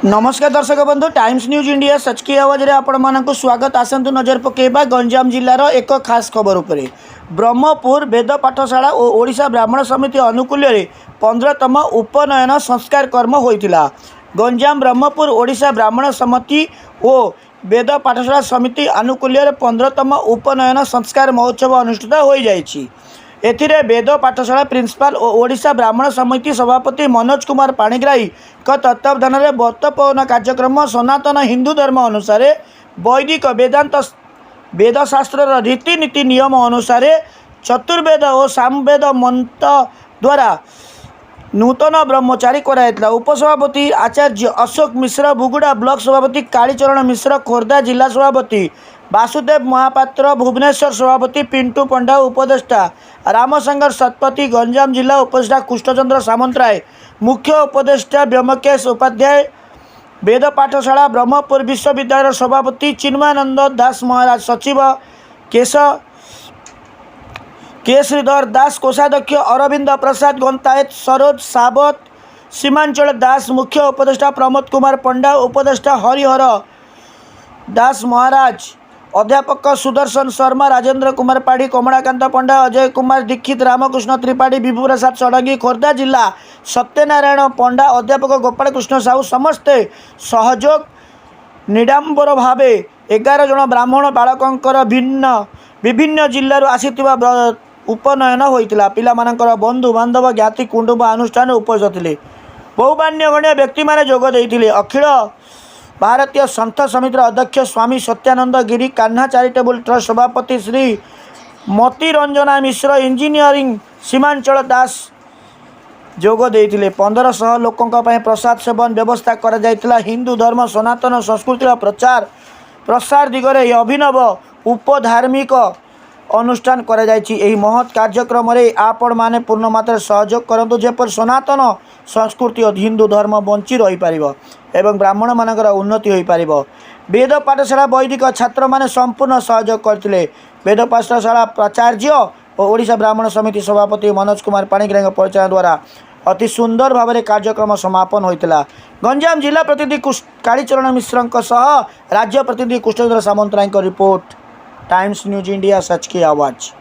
नमस्कार दर्शक बंधु टाइम्स न्यूज इंडिया सच की आवाज रे आपण मानकु स्वागत। आसंतु नजर पकेबा गंजाम जिल्लार एक खास खबर उपरे। ब्रह्मपुर वेद पाठशाला और ओडिशा ब्राह्मण समिति अनुकूल्य 15तम उपनयन संस्कार कर्म होइतिला। गंजाम ब्रह्मपुर ओडिशा ब्राह्मण समिति और वेद पाठशाला समिति अनुकूल्य 15तम उपनयन संस्कार महोत्सव अनुष्ठित हो जाइछि। एथिरे वेद पाठशाला प्रिंसिपाल और ओडिशा ब्राह्मण समिति सभापति मनोज कुमार पाणिग्राही तत्वावधान में वर्तपवन कार्यक्रम सनातन हिंदू धर्म अनुसार वैदिक वेदांत वेदशास्त्र रीतिनीति नियम अनुसार चतुर्वेद और सामवेद मंत्र द्वारा नूतन ब्रह्मचारी कराइला। उपसभापति आचार्य अशोक मिश्र बुगुड़ा ब्लॉक सभापति कालीचरण मिश्र खोर्धा जिला सभापति वासुदेव महापात्र भुवनेश्वर सभापति पिंटू पंडा उपदेष्टा रामशंकर शतपथी गंजाम जिला उपदेष्टा कृष्णचंद्र सामंतराय मुख्य उपदेष्टा व्योमकेश उपाध्याय वेद पाठशाला ब्रह्मपुर विश्वविद्यालय सभापति चिन्मयानंद दास महाराज सचिव केशरीधर दास कोषाध्यक्ष अरविंद प्रसाद गंतायत सरोज सावत सीमांचल दास मुख्य उपदेष्टा प्रमोद कुमार पंडा उपदेष्टा हरिहर दास महाराज अध्यापक सुदर्शन शर्मा राजेंद्र कुमार पाढ़ी कमलाकांत पंडा अजय कुमार दीक्षित रामकृष्ण त्रिपाठी विभु प्रसाद षडंगी खोर्धा जिला सत्यनारायण पंडा अध्यापक गोपाल कृष्ण साहू समस्ते सहयोग निडांबर भावे 11 जन ब्राह्मण बालकंकर भिन्न विभिन्न जिल्लारू आसीथिबा उपनयन होइतिला। पिलामानंकर बंधु बांधव ज्ञाति कुटुंब अनुष्ठान उपस्थित थिले। बहु मान्यगण्य व्यक्ति माने जोग देइथिले। अखिल भारतीय संत समितिर अध्यक्ष स्वामी सत्यानंद गिरी कान्हा चैरिटेबल ट्रस्ट सभापति श्री मती रंजना मिश्र इंजीनियरिंग सीमांचल दास जोग देइथिले। 1500 लोकंक पय प्रसाद सेवन व्यवस्था करा जाइतिला। हिंदू धर्म सनातन संस्कृतिर प्रचार प्रसार दिगरे अभिनव उपधार्मिक अनुष्ठान करा जाइछि। एही महत् कार्यक्रम रे आपण माने पूर्ण मात्रा सहयोग करंतु जेपर सनातन संस्कृति और हिंदू धर्म बंची रही पारिबो एवं ब्राह्मण मानकर उन्नति होई पारिबो। वेद पाठशाला वैदिक छात्र माने संपूर्ण सहयोग करथिले। वेद पाठशाला प्राचार्य और ओडिशा ब्राह्मण समिति सभापति मनोज कुमार पाणिग्राही परिचालन द्वारा अति सुंदर भाव में कार्यक्रम समापन होइतिला। गंजाम जिला प्रतिनिधि कालीचरण मिश्र सह राज्य प्रतिनिधि Krishnachandra Samantaray report Times News India सच की आवाज़।